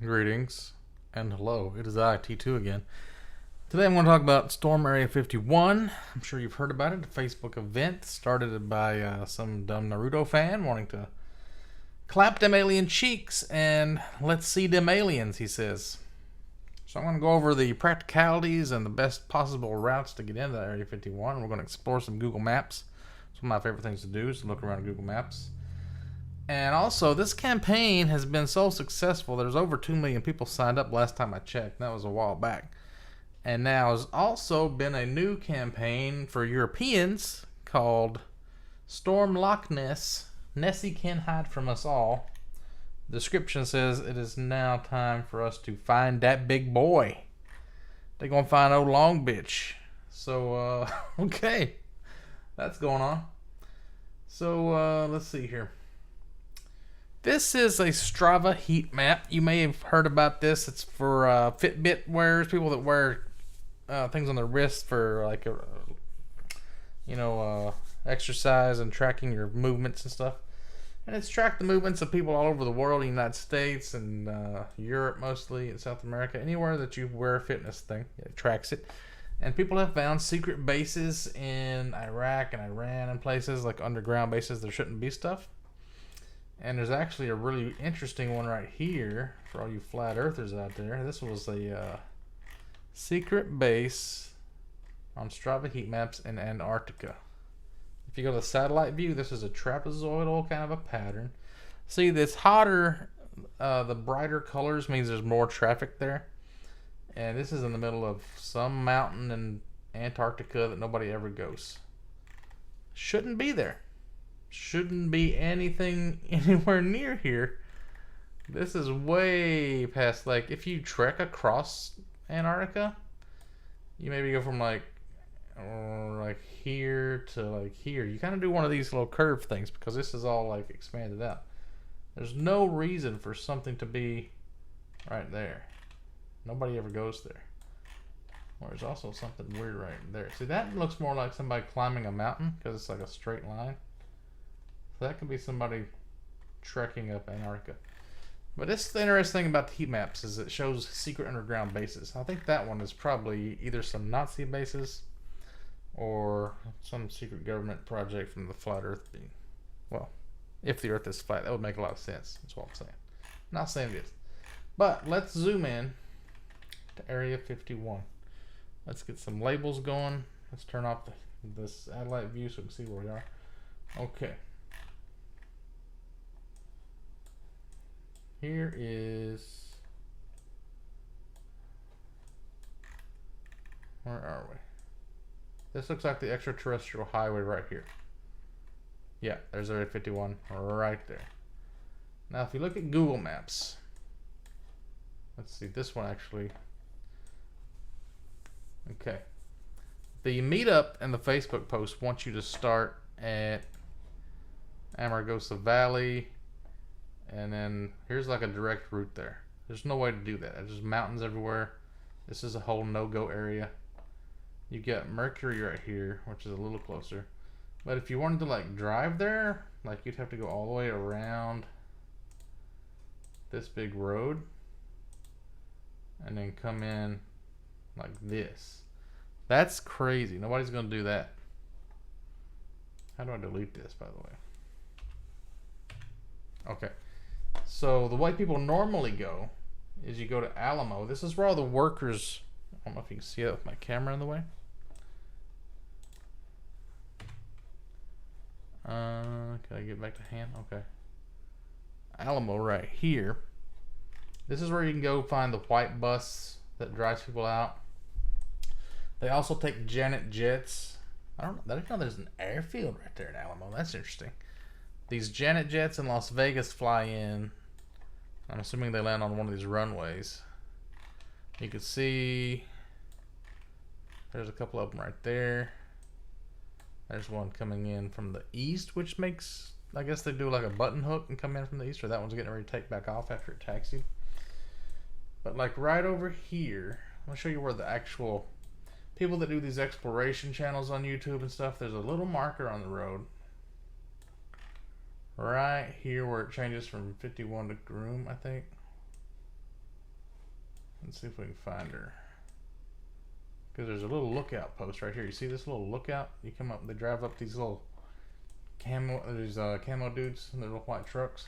Greetings and hello. It is I, T2 again. Today I'm going to talk about Storm Area 51. I'm sure you've heard about it. A Facebook event started by some dumb Naruto fan wanting to clap them alien cheeks and let's see them aliens, he says. So I'm going to go over the practicalities and the best possible routes to get into Area 51. We're going to explore some Google Maps. It's one of my favorite things to do is to look around Google Maps. And also, this campaign has been so successful. There's over 2 million people signed up last time I checked. That was a while back. And now has also been a new campaign for Europeans called Storm Loch Ness. Nessie can hide from us all. The description says it is now time for us to find that big boy. They're going to find old long bitch. So, okay. That's going on. So, let's see here. This is a Strava Heat Map. You may have heard about this. It's for Fitbit wearers, people that wear things on their wrist for like, exercise and tracking your movements and stuff. And it's tracked the movements of people all over the world, the United States and Europe mostly, and South America. Anywhere that you wear a fitness thing, it tracks it. And people have found secret bases in Iraq and Iran and places like underground bases. There shouldn't be stuff. And there's actually a really interesting one right here for all you flat earthers out there. This was a secret base on Strava Heat Maps in Antarctica. If you go to the satellite view, this is a trapezoidal kind of a pattern. See, this hotter, the brighter colors means there's more traffic there. And this is in the middle of some mountain in Antarctica that nobody ever goes. Shouldn't be there. Shouldn't be anything anywhere near here. This is way past, like, if you trek across Antarctica, you maybe go from like here to like here. You kind of do one of these little curve things because this is all like expanded out. There's no reason for something to be right there. Nobody ever goes there. Well, there's also something weird right there. See, that looks more like somebody climbing a mountain because it's like a straight line. That could be somebody trekking up Antarctica. But this is the interesting thing about the heat maps is it shows secret underground bases. I think that one is probably either some Nazi bases or some secret government project from the flat earth being. Well, if the earth is flat, that would make a lot of sense. That's what I'm saying. I'm not saying it is. But let's zoom in to Area 51. Let's get some labels going. Let's turn off the satellite view so we can see where we are. Okay. Here is, where are we? This looks like the extraterrestrial highway right here. Yeah, there's Area 51 right there. Now, if you look at Google Maps, let's see, this one actually, okay. The meetup and the Facebook post want you to start at Amargosa Valley. And then here's like a direct route there. There's no way to do that. There's mountains everywhere. This is a whole no-go area. You got Mercury right here, which is a little closer. But if you wanted to like drive there, like you'd have to go all the way around this big road and then come in like this. That's crazy. Nobody's gonna do that. How do I delete this, by the way? Okay. So the way people normally go is you go to Alamo. This is where all the workers, I don't know if you can see it with my camera in the way. Can I get back to hand? Okay. Alamo right here. This is where you can go find the white bus that drives people out. They also take Janet jets. I didn't know there's an airfield right there in Alamo. That's interesting. These Janet jets in Las Vegas fly in. I'm assuming they land on one of these runways. You can see there's a couple of them right there. There's one coming in from the east, which makes, I guess they do like a button hook and come in from the east, or that one's getting ready to take back off after it taxied. But like right over here, I'll show you where the actual people that do these exploration channels on YouTube and stuff, there's a little marker on the road right here where it changes from 51 to Groom, I think. Let's see if we can find her. Because there's a little lookout post right here. You see this little lookout? You come up, they drive up these little camo dudes in their little white trucks.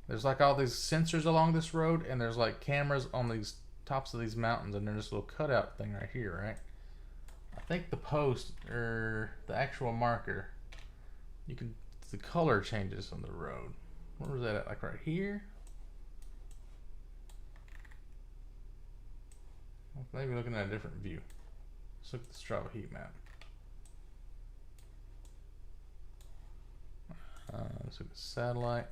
There's like all these sensors along this road, and there's like cameras on these tops of these mountains, and there's this little cutout thing right here, right? I think the post, or the actual marker, you can, the color changes on the road. Where was that at? Like right here? Maybe looking at a different view. Let's look at the Strava Heat Map. Let's look at satellite.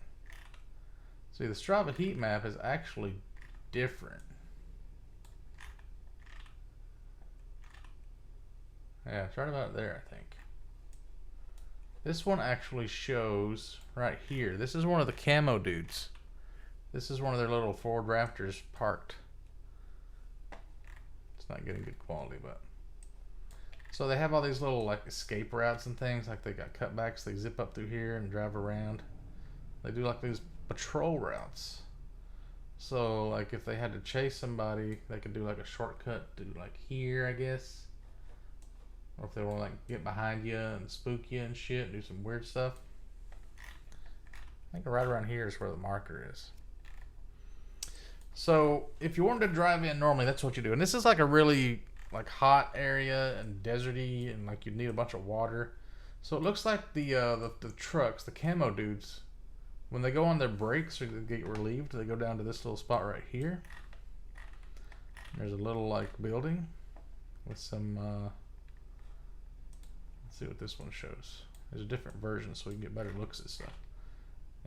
See, the Strava Heat Map is actually different. Yeah, it's right about there, I think. This one actually shows right here. This is one of the camo dudes. This is one of their little Ford Raptors parked. It's not getting good quality, but. So they have all these little like escape routes and things. Like they got cutbacks. They zip up through here and drive around. They do like these patrol routes. So like if they had to chase somebody, they could do like a shortcut to like here, I guess. Or if they want to like get behind you and spook you and shit, do some weird stuff. I think right around here is where the marker is. So if you wanted to drive in normally, that's what you do. And this is like a really like hot area and deserty, and like you need a bunch of water. So it looks like the trucks, the camo dudes, when they go on their brakes or they get relieved, they go down to this little spot right here. There's a little like building with some let's see what this one shows. There's a different version so we can get better looks at stuff.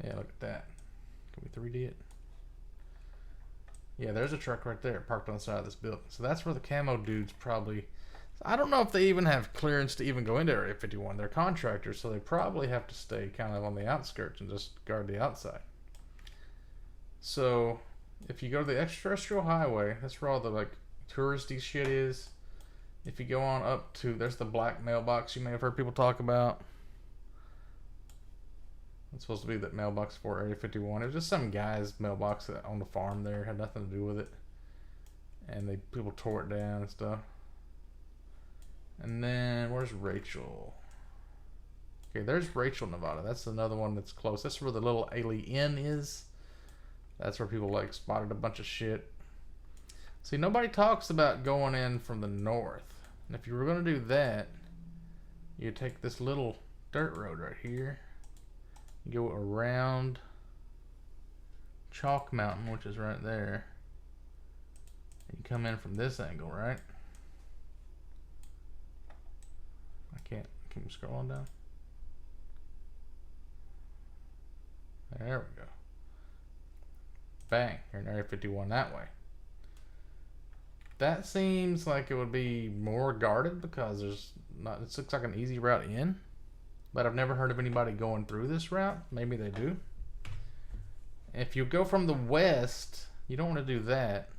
Yeah, look at that. Can we 3D it? Yeah, there's a truck right there parked on the side of this building. So that's where the camo dudes probably... I don't know if they even have clearance to even go into Area 51. They're contractors, so they probably have to stay kind of on the outskirts and just guard the outside. So if you go to the extraterrestrial highway, that's where all the like touristy shit is. If you go on up to... There's the black mailbox you may have heard people talk about. It's supposed to be that mailbox for Area 51. It was just some guy's mailbox that owned a farm there. Had nothing to do with it. And people tore it down and stuff. And then, where's Rachel? Okay, there's Rachel, Nevada. That's another one that's close. That's where the little alien is. That's where people like spotted a bunch of shit. See, nobody talks about going in from the north. And if you were going to do that, you take this little dirt road right here. You go around Chalk Mountain, which is right there. And you come in from this angle, right? I can't. Can you scroll on down? There we go. Bang. You're in Area 51 that way. That seems like it would be more guarded because there's not. It looks like an easy route in. But I've never heard of anybody going through this route. Maybe they do. If you go from the west, you don't want to do that.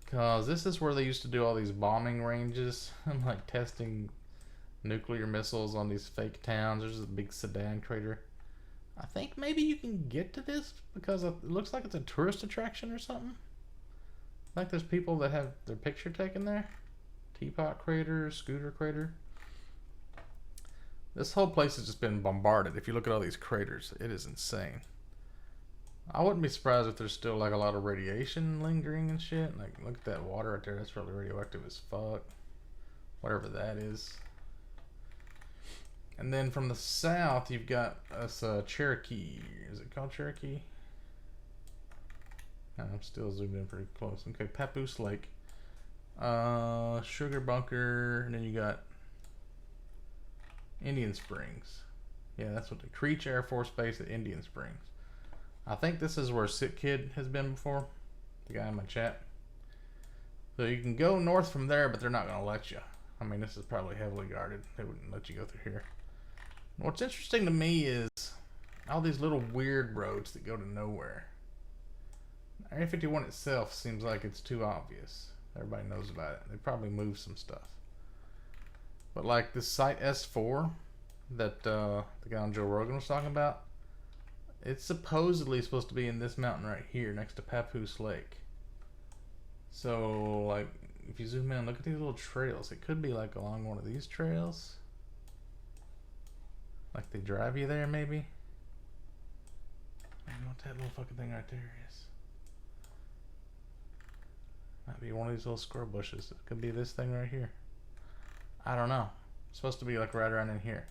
Because this is where they used to do all these bombing ranges. And like testing nuclear missiles on these fake towns. There's a big Sedan crater. I think maybe you can get to this because it looks like it's a tourist attraction or something. Like there's people that have their picture taken there. Teapot crater, scooter crater. This whole place has just been bombarded. If you look at all these craters, it is insane. I wouldn't be surprised if there's still like a lot of radiation lingering and shit. Like, look at that water right there. That's probably radioactive as fuck. Whatever that is. And then from the south, you've got us Cherokee. Is it called Cherokee? I'm still zoomed in pretty close. Okay, Papoose Lake. Sugar Bunker. And then you got Indian Springs. Yeah, that's what the Creech Air Force Base at Indian Springs. I think this is where Sick Kid has been before. The guy in my chat. So you can go north from there, but they're not going to let you. I mean, this is probably heavily guarded. They wouldn't let you go through here. What's interesting to me is all these little weird roads that go to nowhere. Area 51 itself seems like it's too obvious. Everybody knows about it. They probably moved some stuff. But like this Site S4 that the guy on Joe Rogan was talking about, it's supposedly supposed to be in this mountain right here next to Papoose Lake. So, like, if you zoom in, look at these little trails. It could be like along one of these trails. Like they drive you there, maybe. I don't know what that little fucking thing right there is. Might be one of these little squirrel bushes. It could be this thing right here. I don't know. It's supposed to be like right around in here.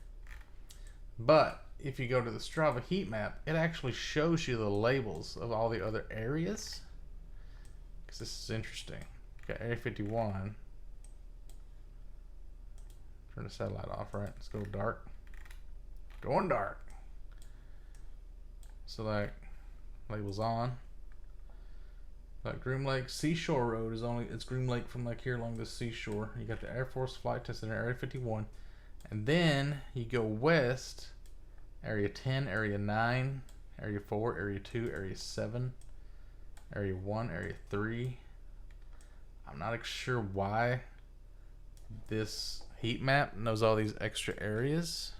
But if you go to the Strava Heat Map, it actually shows you the labels of all the other areas. Because this is interesting. Got Area 51. Turn the satellite off, right? Let's go dark. Going dark. Select labels on. Like Groom Lake Seashore Road is only, it's Groom Lake from like here along the seashore. You got the Air Force Flight Test Center, Area 51. And then you go west, Area 10, Area 9, Area 4, Area 2, Area 7, Area 1, Area 3. I'm not sure why this heat map knows all these extra areas.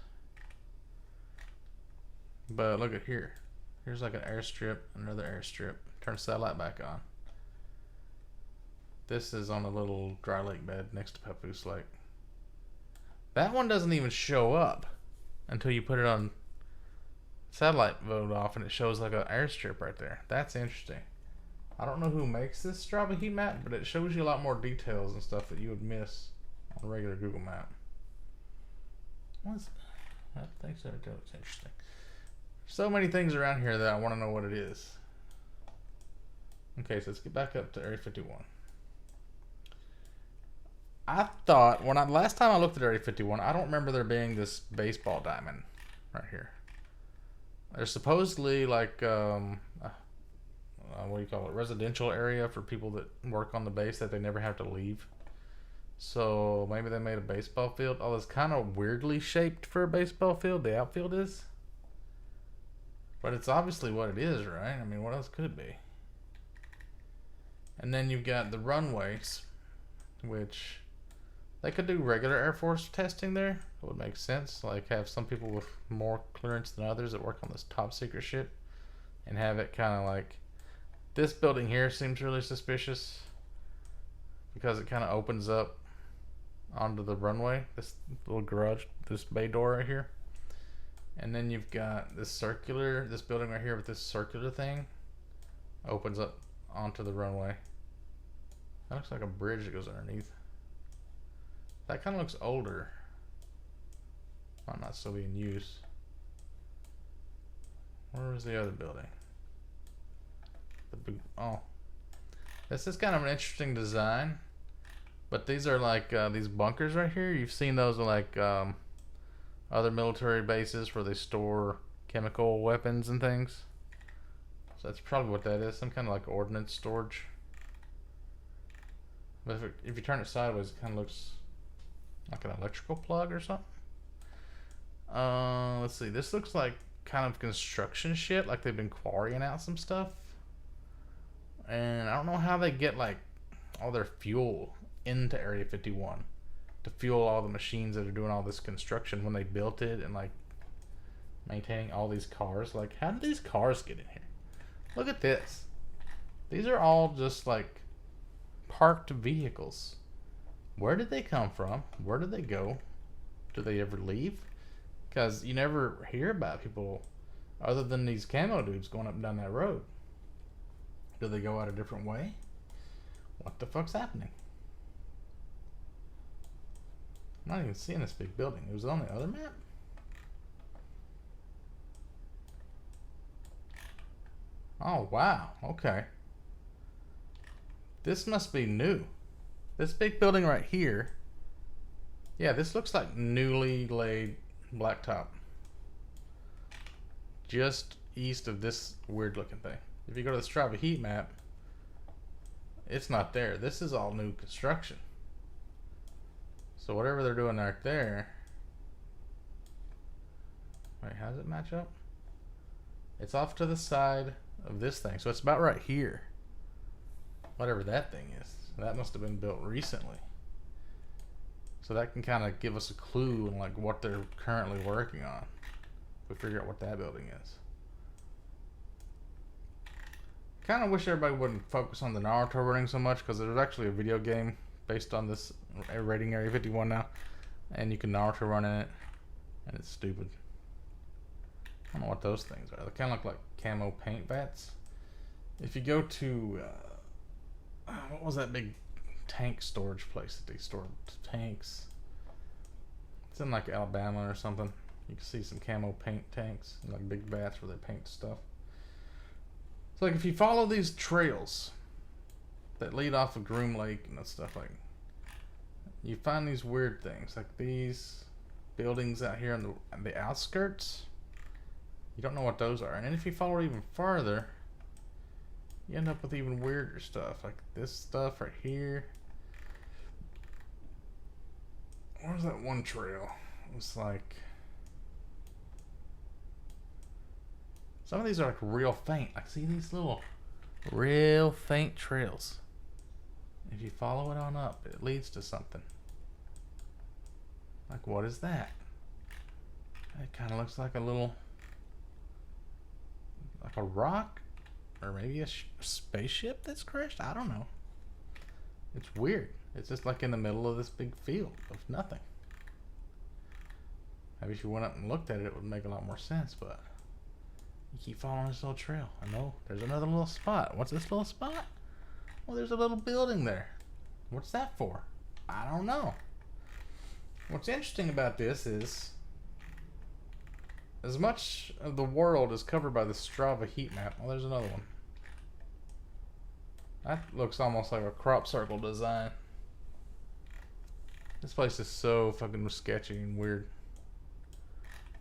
But look at here. Here's like an airstrip, another airstrip. Turn satellite back on. This is on a little dry lake bed next to Papoose Lake. That one doesn't even show up until you put it on satellite mode off and it shows like an airstrip right there. That's interesting. I don't know who makes this Strava heat map, but it shows you a lot more details and stuff that you would miss on a regular Google map. What's that thing? So that looks interesting. So many things around here that I want to know what it is. Okay, so let's get back up to Area 51. I thought last time I looked at Area 51, I don't remember there being this baseball diamond right here. There's supposedly like what do you call it? Residential area for people that work on the base that they never have to leave. So maybe they made a baseball field. Oh, it's kind of weirdly shaped for a baseball field. The outfield is, but it's obviously what it is, right? I mean, what else could it be? And then you've got the runways, which they could do regular Air Force testing there. It would make sense. Like have some people with more clearance than others that work on this top secret shit and have it kind of like this building here seems really suspicious because it kind of opens up onto the runway. This little garage, this bay door right here. And then you've got this building right here with this circular thing opens up onto the runway. That looks like a bridge that goes underneath. That kind of looks older. Might not still be in use. Where was the other building? Oh, this is kind of an interesting design. But these are like these bunkers right here. You've seen those in like other military bases where they store chemical weapons and things. So that's probably what that is. Some kind of like ordnance storage. But if you turn it sideways, it kind of looks like an electrical plug or something. Let's see. This looks like kind of construction shit. Like they've been quarrying out some stuff. And I don't know how they get like all their fuel into Area 51 to fuel all the machines that are doing all this construction when they built it and like maintaining all these cars. Like, how did these cars get in here? Look at this. These are all just like parked vehicles. Where did they come from? Where did they go? Do they ever leave? Because you never hear about people other than these camo dudes going up and down that road. Do they go out a different way? What the fuck's happening? I'm not even seeing this big building. It was on the other map? Oh, wow. Okay. This must be new. This big building right here. Yeah, this looks like newly laid blacktop. Just east of this weird looking thing. If you go to the Strava Heat Map, it's not there. This is all new construction. So whatever they're doing right there. Wait, how does it match up? It's off to the side of this thing. So it's about right here. Whatever that thing is. That must have been built recently. So that can kind of give us a clue on like what they're currently working on. If we figure out what that building is. Kind of wish everybody wouldn't focus on the Naruto running so much, because there's actually a video game based on this rating Area 51 now, and you can Naruto run in it, and it's stupid. I don't know what those things are. They kind of look like camo paint vats. If you go to what was that big tank storage place that they stored tanks? It's in like Alabama or something. You can see some camo paint tanks and like big vats where they paint stuff. So like if you follow these trails that lead off of Groom Lake and that stuff, like you find these weird things like these buildings out here on the outskirts. You don't know what those are, and then if you follow it even farther, you end up with even weirder stuff, like this stuff right here. Where's that one trail? It's like some of these are like real faint. Like see these little real faint trails. If you follow it on up, it leads to something. Like what is that? It kind of looks like a little, like a rock, or maybe a spaceship that's crashed. I don't know. It's weird. It's just like in the middle of this big field of nothing. Maybe if you went up and looked at it, it would make a lot more sense, but you keep following this little trail. I know there's another little spot. What's this little spot? Well, there's a little building there. What's that for? I don't know. What's interesting about this is, as much of the world is covered by the Strava Heat Map. Oh, there's another one. That looks almost like a crop circle design. This place is so fucking sketchy and weird.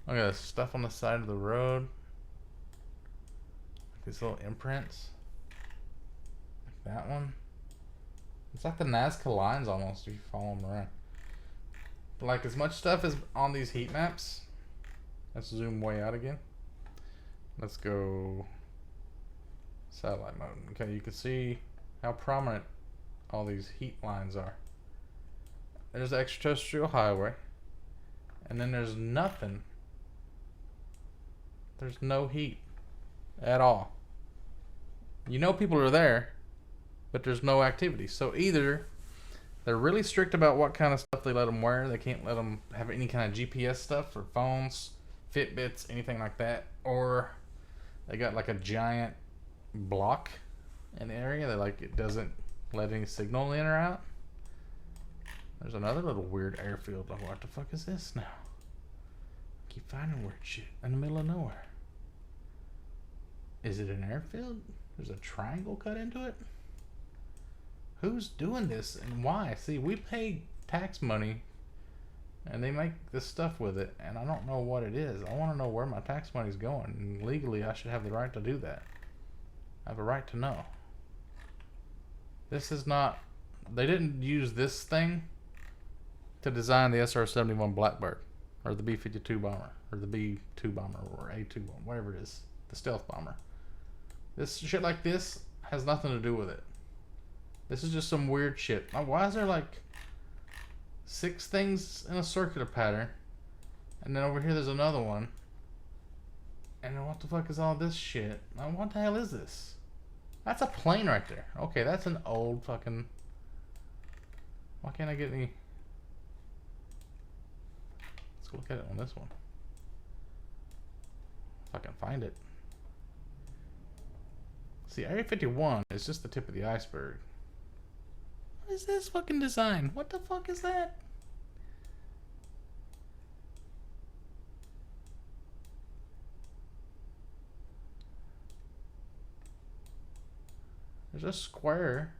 Look at this stuff on the side of the road. Like these little imprints. Like that one. It's like the Nazca lines almost if you follow them around. But like as much stuff as on these heat maps. Let's zoom way out again. Let's go satellite mode. Okay, you can see how prominent all these heat lines are. There's the extraterrestrial highway, and then there's nothing. There's no heat at all. You know people are there, but there's no activity. So either they're really strict about what kind of stuff they let them wear. They can't let them have any kind of GPS stuff for phones, Fitbits, anything like that, or they got like a giant block in the area that like it doesn't let any signal in or out. There's another little weird airfield. Like, what the fuck is this now? I keep finding weird shit in the middle of nowhere. Is it an airfield? There's a triangle cut into it. Who's doing this and why? See, we pay tax money and they make this stuff with it, and I don't know what it is. I want to know where my tax money's going, and legally I should have the right to do that. I have a right to know. This is not, they didn't use this thing to design the SR-71 Blackbird or the B-52 bomber or the B-2 bomber or A-2 bomber, whatever it is, the stealth bomber. This shit like this has nothing to do with it. This is just some weird shit. Why is there like 6 things in a circular pattern, and then over here there's another one, and then what the fuck is all this shit? Now, what the hell is this? That's a plane right there. Okay, that's an old fucking... Why can't I get any... Let's look at it on this one. If I can find it. See, Area 51 is just the tip of the iceberg. What is this fucking design? What the fuck is that? There's a square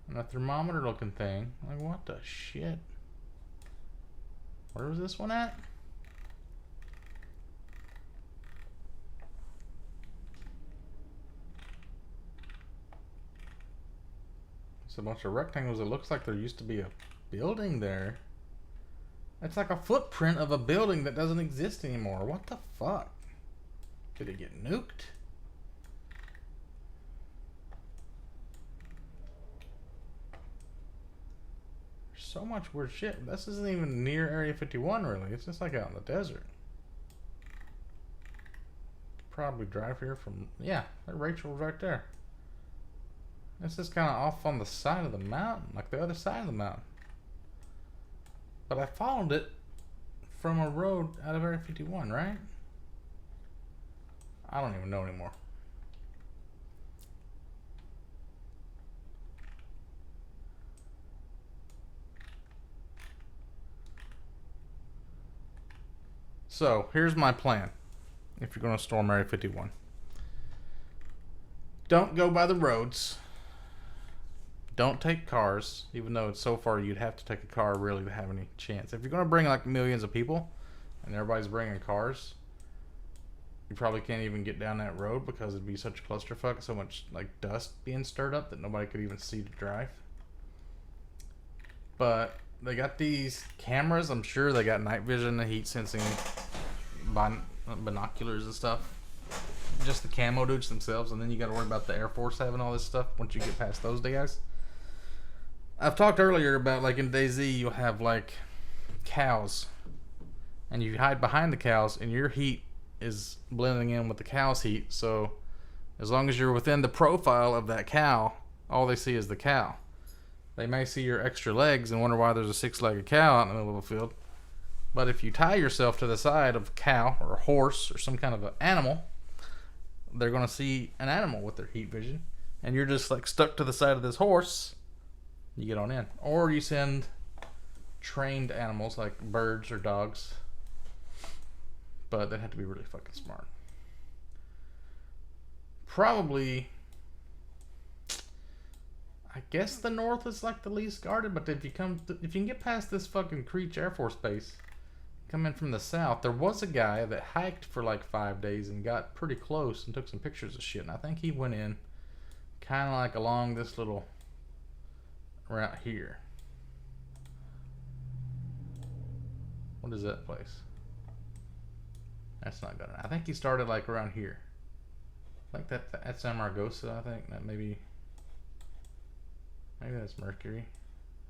and a thermometer looking thing. Like, what the shit? Where was this one at? It's a bunch of rectangles. It looks like there used to be a building there. It's like a footprint of a building that doesn't exist anymore. What the fuck? Did it get nuked? There's so much weird shit. This isn't even near Area 51 really. It's just like out in the desert. probably drive here from, yeah, Rachel's right there. This is kind of off on the side of the mountain, like the other side of the mountain. But I followed it from a road out of Area 51, right? I don't even know anymore. So, here's my plan if you're going to storm Area 51. Don't go by the roads. Don't take cars, even though it's so far you'd have to take a car really to have any chance. If you're going to bring like millions of people and everybody's bringing cars, you probably can't even get down that road because it'd be such a clusterfuck, so much like dust being stirred up that nobody could even see to drive. But they got these cameras. I'm sure they got night vision and heat sensing binoculars and stuff. Just the camo dudes themselves, and then you got to worry about the Air Force having all this stuff once you get past those guys. I've talked earlier about like in DayZ you'll have like cows, and you hide behind the cows, and your heat is blending in with the cow's heat. So as long as you're within the profile of that cow, all they see is the cow. They may see your extra legs and wonder why there's a 6-legged cow out in the middle of the field. But if you tie yourself to the side of a cow or a horse or some kind of an animal, they're going to see an animal with their heat vision. And you're just like stuck to the side of this horse. You get on in. Or you send trained animals like birds or dogs. But they have to be really fucking smart. Probably, I guess the north is like the least guarded, but if you can get past this fucking Creech Air Force Base, come in from the south, there was a guy that hiked for like 5 days and got pretty close and took some pictures of shit, and I think he went in kind of like along this little route here. What is that place? That's not good. I think he started like around here. Like that's Amargosa, I think. That maybe that's Mercury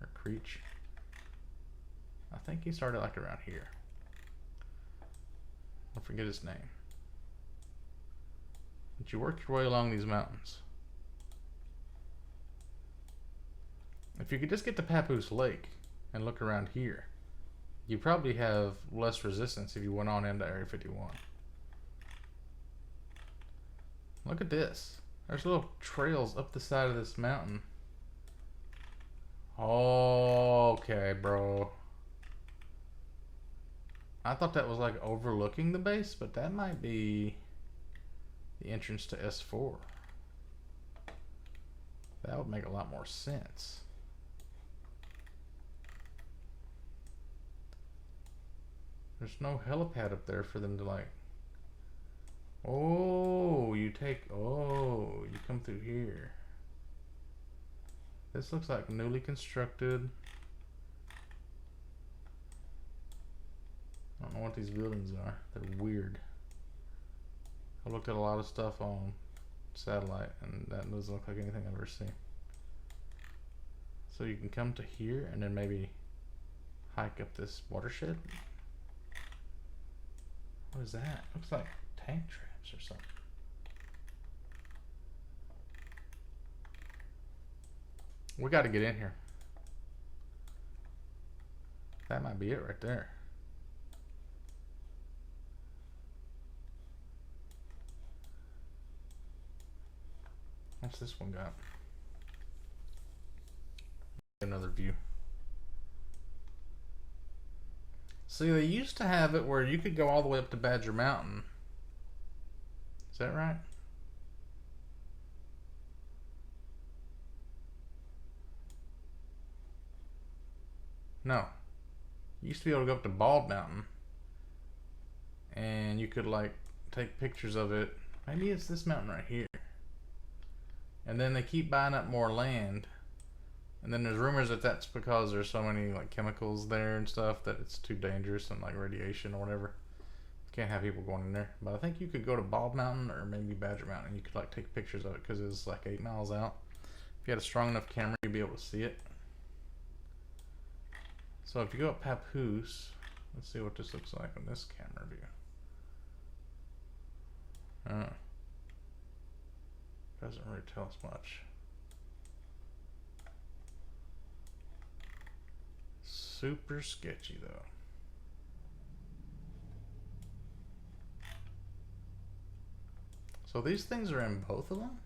or Creech. I think he started like around here. I forget his name. But you work your way along these mountains. If you could just get to Papoose Lake and look around here, you probably have less resistance if you went on into Area 51. Look at this. There's little trails up the side of this mountain. Okay, bro. I thought that was like overlooking the base, but that might be the entrance to S4. That would make a lot more sense. There's no helipad up there for them to like. Oh, you come through here. This looks like newly constructed. I don't know what these buildings are. They're weird. I looked at a lot of stuff on satellite and that doesn't look like anything I've ever seen. So you can come to here and then maybe hike up this watershed. What is that? Looks like tank traps or something. We got to get in here. That might be it right there. What's this one got? Another view. See, they used to have it where you could go all the way up to Badger Mountain. Is that right? No. You used to be able to go up to Bald Mountain. And you could like take pictures of it. Maybe it's this mountain right here. And then they keep buying up more land. And then there's rumors that that's because there's so many like chemicals there and stuff that it's too dangerous and like radiation or whatever. Can't have people going in there. But I think you could go to Bald Mountain or maybe Badger Mountain and you could like take pictures of it because it's like 8 miles out. If you had a strong enough camera, you'd be able to see it. So if you go up Papoose, let's see what this looks like on this camera view. Doesn't really tell us much. Super sketchy though. So these things are in both of them?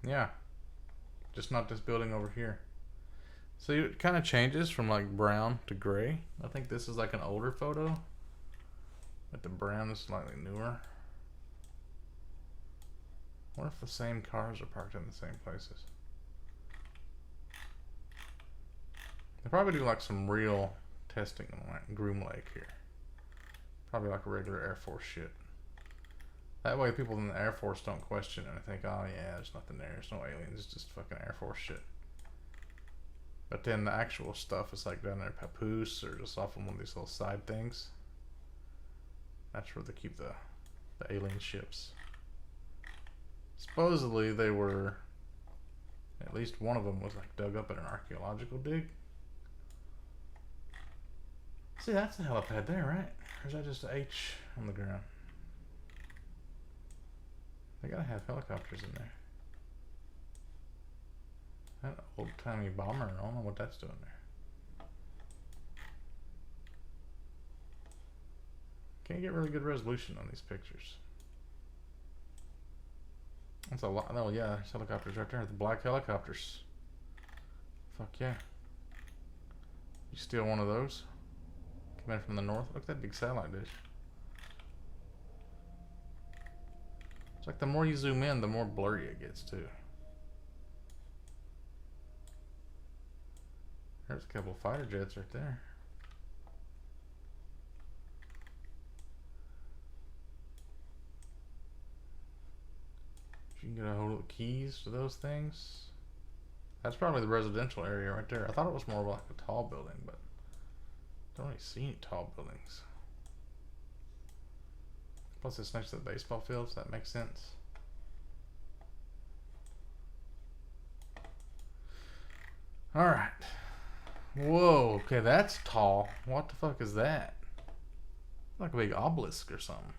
Yeah. Just not this building over here. So it kind of changes from like brown to gray. I think this is like an older photo. But the brown is slightly newer. What if the same cars are parked in the same places? They probably do like some real testing on like Groom Lake here. Probably like regular Air Force shit. That way people in the Air Force don't question it and think, oh yeah, there's nothing there, there's no aliens, it's just fucking Air Force shit. But then the actual stuff is like down there at Papoose or just off of one of these little side things. That's where they keep the alien ships. Supposedly they were, at least one of them was like dug up in an archaeological dig. See, that's the helipad there, right? Or is that just an H on the ground? They gotta have helicopters in there. That old-timey bomber, I don't know what that's doing there. Can't get really good resolution on these pictures. That's a lot. Oh yeah, there's helicopters right there. The black helicopters. Fuck yeah. You steal one of those? Come in from the north. Look at that big satellite dish. It's like the more you zoom in, the more blurry it gets too. There's a couple of fighter jets right there. If you can get a hold of the keys to those things. That's probably the residential area right there. I thought it was more like a tall building, but I don't really see any tall buildings. Plus it's next to the baseball field, so that makes sense. Alright. Whoa, okay, that's tall. What the fuck is that? Like a big obelisk or something.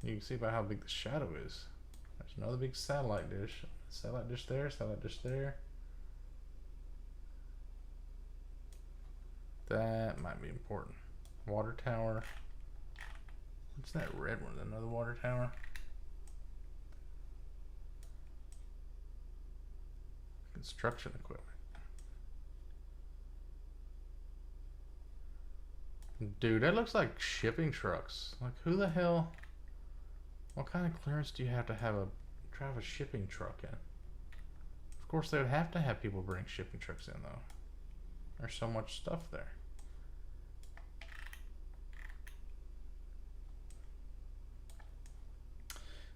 You can see by how big the shadow is. There's another big satellite dish. Satellite dish there, satellite dish there. That might be important. Water tower. What's that red one? Another water tower? Construction equipment. Dude, that looks like shipping trucks. Like, who the hell? What kind of clearance do you have to drive a shipping truck in? Of course, they would have to have people bring shipping trucks in, though. There's so much stuff there.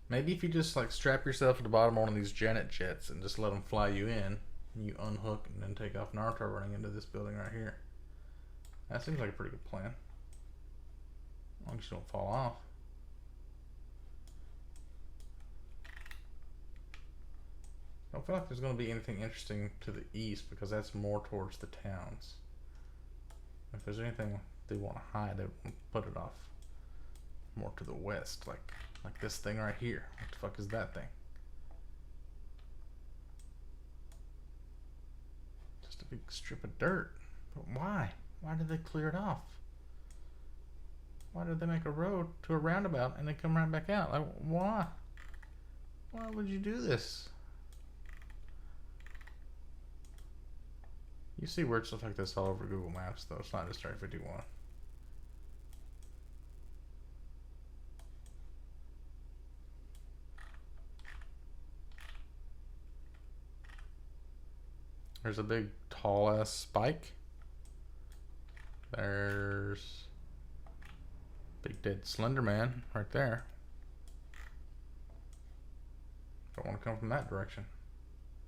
Maybe if you just like strap yourself to the bottom of one of these Janet jets and just let them fly you in, you unhook and then take off Naruto running into this building right here. That seems like a pretty good plan. As long as you don't fall off. I don't feel like there's going to be anything interesting to the east because that's more towards the towns. If there's anything they want to hide, they would put it off more to the west, like this thing right here. What the fuck is that thing? Just a big strip of dirt. But why? Why did they clear it off? Why did they make a road to a roundabout and then come right back out? Like, why? Why would you do this? You see weird stuff like this all over Google Maps, though. It's not just Area 51. There's a big tall ass spike. There's big dead slender man right there. Don't want to come from that direction.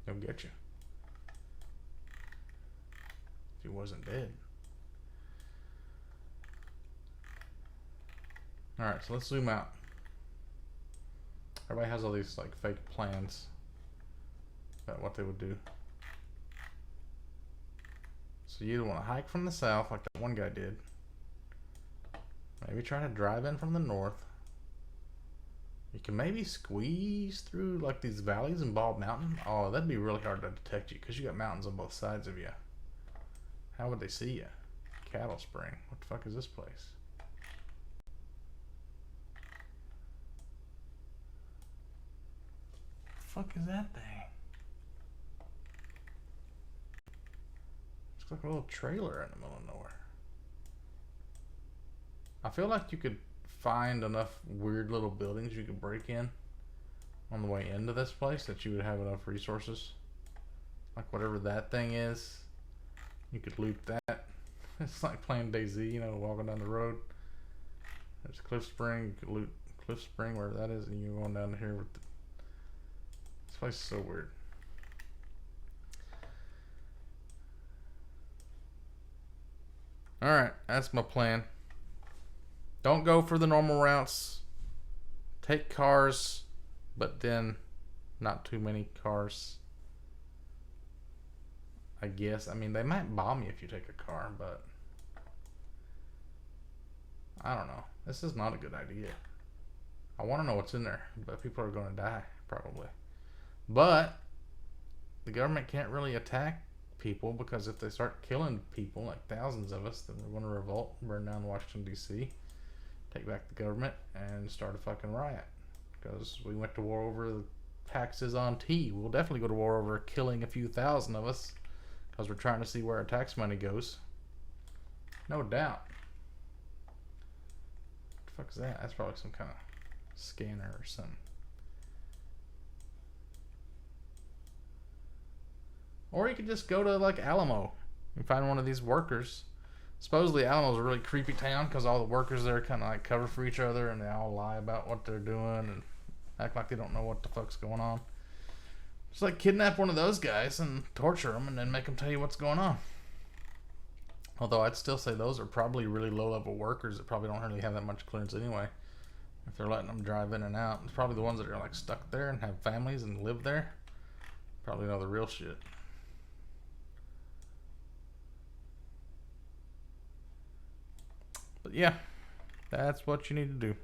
He'll get you. If he wasn't dead. Alright, so let's zoom out. Everybody has all these like fake plans about what they would do. So you either want to hike from the south like that one guy did. Maybe try to drive in from the north. You can maybe squeeze through like these valleys in Bald Mountain. Oh, that'd be really hard to detect you because you got mountains on both sides of you. How would they see you? Cattle Spring. What the fuck is this place? What the fuck is that thing? Looks like a little trailer in the middle of nowhere. I feel like you could find enough weird little buildings you could break in on the way into this place that you would have enough resources. Like whatever that thing is, you could loot that. It's like playing DayZ, you know, walking down the road. There's Cliff Spring, you could loot Cliff Spring, wherever that is, and you're going down here with the... This place is so weird. Alright, that's my plan. Don't go for the normal routes. Take cars, but then not too many cars. I guess. I mean, they might bomb you if you take a car, but I don't know. This is not a good idea. I want to know what's in there, but people are going to die, probably. But the government can't really attack people because if they start killing people, like thousands of us, then we're going to revolt, burn down Washington, D.C., take back the government, and start a fucking riot. Because we went to war over the taxes on tea. We'll definitely go to war over killing a few thousand of us because we're trying to see where our tax money goes. No doubt. What the fuck is that? That's probably some kind of scanner or something. Or you could just go to like Alamo and find one of these workers. Supposedly Alamo's a really creepy town because all the workers there kind of like cover for each other and they all lie about what they're doing and act like they don't know what the fuck's going on. Just like kidnap one of those guys and torture them and then make them tell you what's going on. Although I'd still say those are probably really low-level workers that probably don't really have that much clearance anyway. If they're letting them drive in and out. It's probably the ones that are like stuck there and have families and live there. Probably know the real shit. But yeah, that's what you need to do.